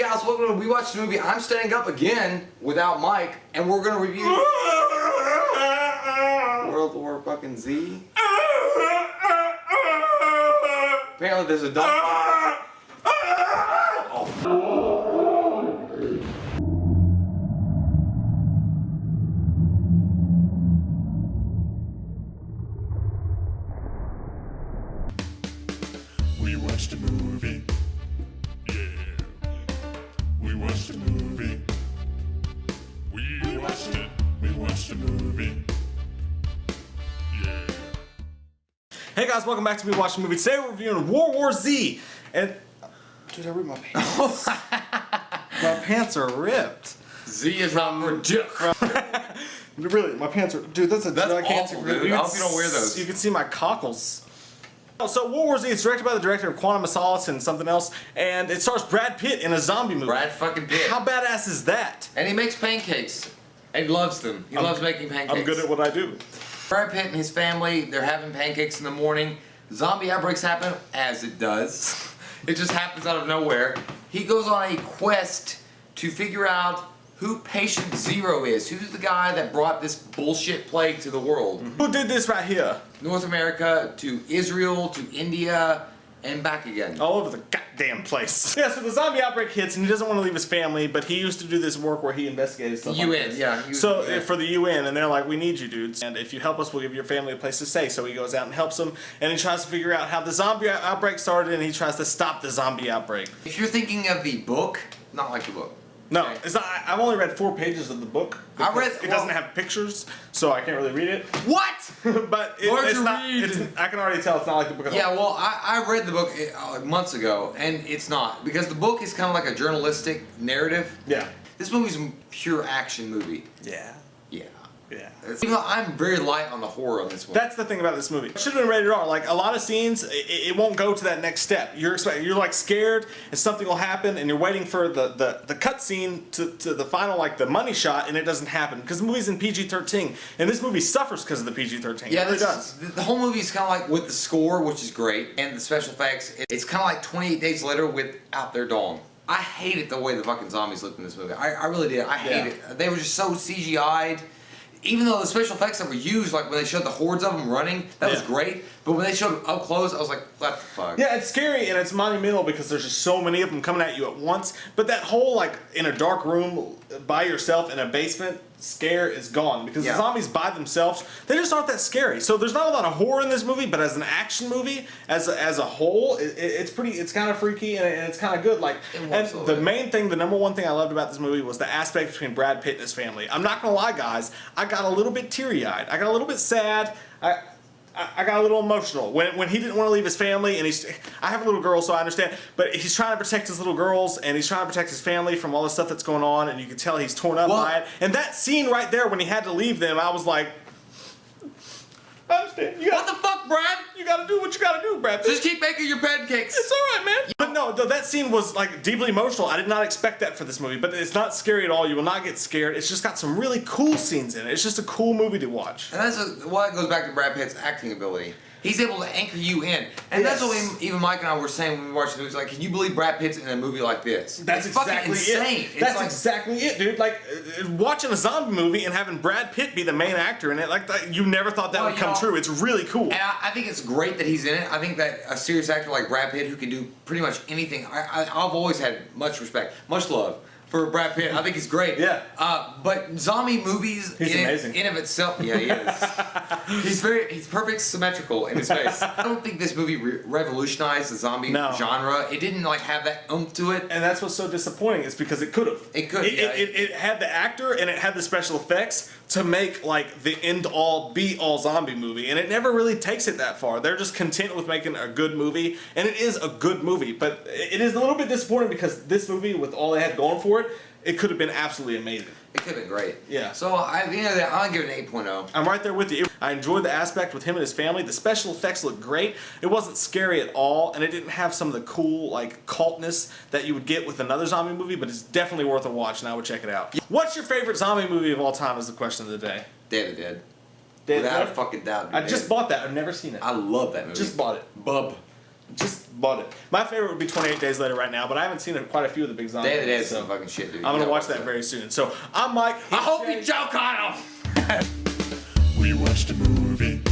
guys, welcome to We Watched the Movie. I'm standing up again without Mike, and we're gonna review World War fucking Z. Apparently there's a dog. We watched a movie. Yeah. We watched a movie. We watched it. We watched a movie. Yeah. Hey guys, welcome back to We Watched the Movie. Today we're reviewing World War Z. And dude, I ripped my pants. My pants are ripped. Z is not for dick. Really, my pants are. Dude, that's awful, dude. I hope you don't wear those. You can see my cockles. So World War Z is directed by the director of Quantum of Solace and something else, and it stars Brad Pitt in a zombie movie. Brad fucking Pitt. How badass is that? And he makes pancakes. And he loves them. He loves making pancakes. I'm good at what I do. Brad Pitt and his family, they're having pancakes in the morning. Zombie outbreaks happen, as it does. It just happens out of nowhere. He goes on a quest to figure out who Patient Zero is. Who's the guy that brought this bullshit plague to the world? Who did this right here? North America, to Israel, to India, and back again. All over the goddamn place. Yeah, so the zombie outbreak hits and he doesn't want to leave his family, but he used to do this work where he investigated stuff UN, like this. yeah. So for the UN, and they're like, we need you dudes, and if you help us, we'll give your family a place to stay. So he goes out and helps them, and he tries to figure out how the zombie outbreak started, and he tries to stop the zombie outbreak. If you're thinking of the book, not like the book. No, Okay. it's not. I've only read 4 pages of the book. I read. It doesn't have pictures, so I can't really read it. What? But What'd it's you not. read? I can already tell it's not like the book at all. Yeah, well, I read the book months ago, and it's not. Because the book is kind of like a journalistic narrative. Yeah. This movie's a pure action movie. Yeah. Yeah. Yeah. Even though I'm very light on the horror on this one. That's the thing about this movie. It should have been rated R. Like a lot of scenes, it won't go to that next step. You're like scared, and something will happen, and you're waiting for the cut scene to the final, like the money shot, and it doesn't happen because the movie's in PG-13, and this movie suffers because of the PG-13. Yeah, it really does. The whole movie is kind of like with the score, which is great, and the special effects. It's kind of like 28 Days Later without their dong. I hated the way the fucking zombies looked in this movie. I really did. I hate it. They were just so CGI'd. Even though the special effects that were used, like when they showed the hordes of them running, that was great. But when they showed them up close, I was like, what the fuck? Yeah, it's scary and it's monumental because there's just so many of them coming at you at once. But that whole, like, in a dark room by yourself in a basement scare is gone because the zombies by themselves, they just aren't that scary. So there's not a lot of horror in this movie, but as an action movie, as a whole, it's kind of freaky and it's kind of good. Like, and the main thing, the number one thing I loved about this movie was the aspect between Brad Pitt and his family. I'm not gonna lie, guys, I got a little bit teary-eyed. I got a little bit sad. I got a little emotional when he didn't want to leave his family, and I have a little girl, so I understand, but he's trying to protect his little girls, and he's trying to protect his family from all the stuff that's going on, and you can tell he's torn up by it. And that scene right there when he had to leave them, I was like, I understand. What the fuck, Brad? You gotta do what you gotta do, Brad. Just keep making your pancakes. It's alright, man. But no, that scene was like deeply emotional. I did not expect that for this movie, but it's not scary at all. You will not get scared. It's just got some really cool scenes in it. It's just a cool movie to watch. And that's why it goes back to Brad Pitt's acting ability. He's able to anchor you in. And that's what even Mike and I were saying when we watched the movie. Like, can you believe Brad Pitt's in a movie like this? That's it's exactly fucking insane. it. That's exactly it, dude. Like, watching a zombie movie and having Brad Pitt be the main actor in it, like, you never thought that would come true. It's really cool. And I think it's great that he's in it. I think that a serious actor like Brad Pitt, who can do pretty much anything, I've always had much respect, much love for Brad Pitt. I think he's great. Yeah. But zombie movies, he's amazing. In of itself, yeah, he is. He's perfect symmetrical in his face. I don't think this movie revolutionized the zombie genre. It didn't like have that oomph to it. And that's what's so disappointing is because it could have. It could. It had the actor and it had the special effects to make like the end-all, be-all zombie movie, and it never really takes it that far. They're just content with making a good movie, and it is a good movie. But it is a little bit disappointing because this movie, with all they had going for it, it could have been absolutely amazing. It could have been great. Yeah. So at the end of the day, I'll give it an 8.0. I'm right there with you. I enjoyed the aspect with him and his family. The special effects looked great. It wasn't scary at all, and it didn't have some of the cool, like, cultness that you would get with another zombie movie, but it's definitely worth a watch, and I would check it out. What's your favorite zombie movie of all time is the question of the day. Day of the Dead. Without a fucking doubt. I just bought that. I've never seen it. I love that movie. Just bought it. Bub. just bought it. My favorite would be 28 Days Later right now, but I haven't seen quite a few of the big zombie Day of the Dead movies, is some fucking shit, dude. I'm gonna watch that very soon. So I'm Mike. I hope you choke on him. We watched a movie.